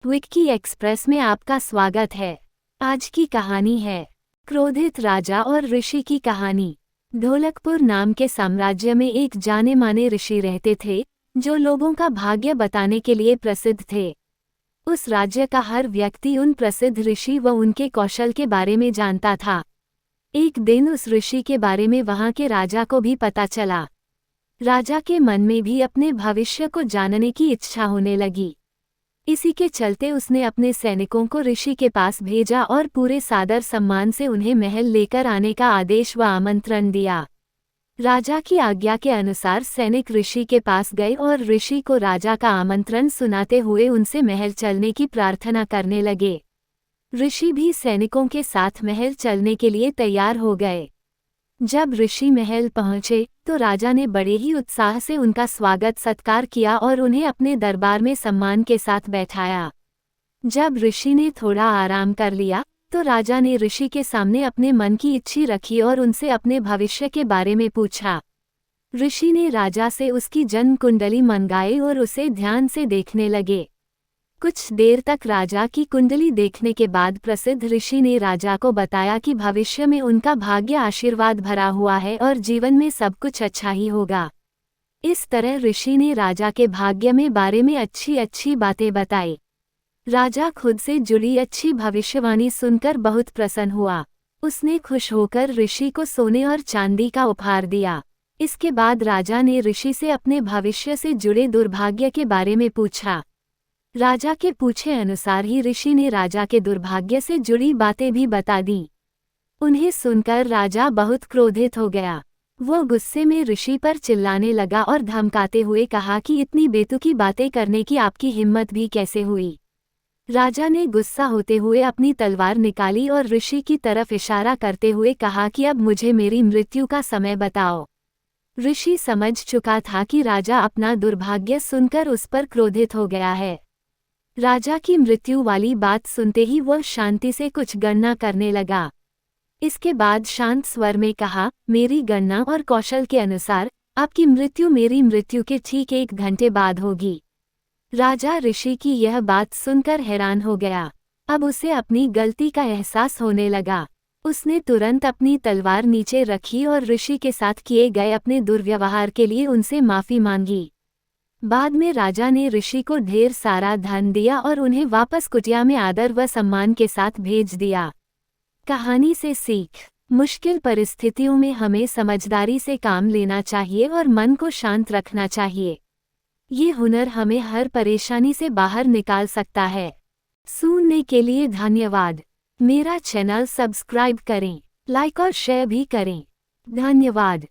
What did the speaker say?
Vicky express में आपका स्वागत है। आज की कहानी है क्रोधित राजा और ऋषि की कहानी। ढोलकपुर नाम के साम्राज्य में एक जाने माने ऋषि रहते थे जो लोगों का भाग्य बताने के लिए प्रसिद्ध थे। उस राज्य का हर व्यक्ति उन प्रसिद्ध ऋषि व उनके कौशल के बारे में जानता था। एक दिन उस ऋषि के बारे में वहां के राजा को भी पता चला। राजा के मन में भी अपने भविष्य को जानने की इच्छा होने लगी। इसी के चलते उसने अपने सैनिकों को ऋषि के पास भेजा और पूरे सादर सम्मान से उन्हें महल लेकर आने का आदेश व आमंत्रण दिया। राजा की आज्ञा के अनुसार सैनिक ऋषि के पास गए और ऋषि को राजा का आमंत्रण सुनाते हुए उनसे महल चलने की प्रार्थना करने लगे। ऋषि भी सैनिकों के साथ महल चलने के लिए तैयार हो गए। जब ऋषि महल पहुंचे तो राजा ने बड़े ही उत्साह से उनका स्वागत सत्कार किया और उन्हें अपने दरबार में सम्मान के साथ बैठाया। जब ऋषि ने थोड़ा आराम कर लिया तो राजा ने ऋषि के सामने अपने मन की इच्छा रखी और उनसे अपने भविष्य के बारे में पूछा। ऋषि ने राजा से उसकी जन्म कुंडली मंगाई और उसे ध्यान से देखने लगे। कुछ देर तक राजा की कुंडली देखने के बाद प्रसिद्ध ऋषि ने राजा को बताया कि भविष्य में उनका भाग्य आशीर्वाद भरा हुआ है और जीवन में सब कुछ अच्छा ही होगा। इस तरह ऋषि ने राजा के भाग्य में बारे में अच्छी अच्छी बातें बताई। राजा खुद से जुड़ी अच्छी भविष्यवाणी सुनकर बहुत प्रसन्न हुआ। उसने खुश होकर ऋषि को सोने और चांदी का उपहार दिया। इसके बाद राजा ने ऋषि से अपने भविष्य से जुड़े दुर्भाग्य के बारे में पूछा। राजा के पूछे अनुसार ही ऋषि ने राजा के दुर्भाग्य से जुड़ी बातें भी बता दी। उन्हें सुनकर राजा बहुत क्रोधित हो गया। वो गुस्से में ऋषि पर चिल्लाने लगा और धमकाते हुए कहा कि इतनी बेतुकी बातें करने की आपकी हिम्मत भी कैसे हुई। राजा ने गुस्सा होते हुए अपनी तलवार निकाली और ऋषि की तरफ इशारा करते हुए कहा कि अब मुझे मेरी मृत्यु का समय बताओ। ऋषि समझ चुका था कि राजा अपना दुर्भाग्य सुनकर उस पर क्रोधित हो गया है। राजा की मृत्यु वाली बात सुनते ही वह शांति से कुछ गणना करने लगा। इसके बाद शांत स्वर में कहा, मेरी गणना और कौशल के अनुसार आपकी मृत्यु मेरी मृत्यु के ठीक 1 घंटे बाद होगी। राजा ऋषि की यह बात सुनकर हैरान हो गया। अब उसे अपनी गलती का एहसास होने लगा। उसने तुरंत अपनी तलवार नीचे रखी और ऋषि के साथ किए गए अपने दुर्व्यवहार के लिए उनसे माफी मांगी। बाद में राजा ने ऋषि को ढेर सारा धन दिया और उन्हें वापस कुटिया में आदर व सम्मान के साथ भेज दिया। कहानी से सीख। मुश्किल परिस्थितियों में हमें समझदारी से काम लेना चाहिए और मन को शांत रखना चाहिए। ये हुनर हमें हर परेशानी से बाहर निकाल सकता है। सुनने के लिए धन्यवाद। मेरा चैनल सब्सक्राइब करें, लाइक और शेयर भी करें। धन्यवाद।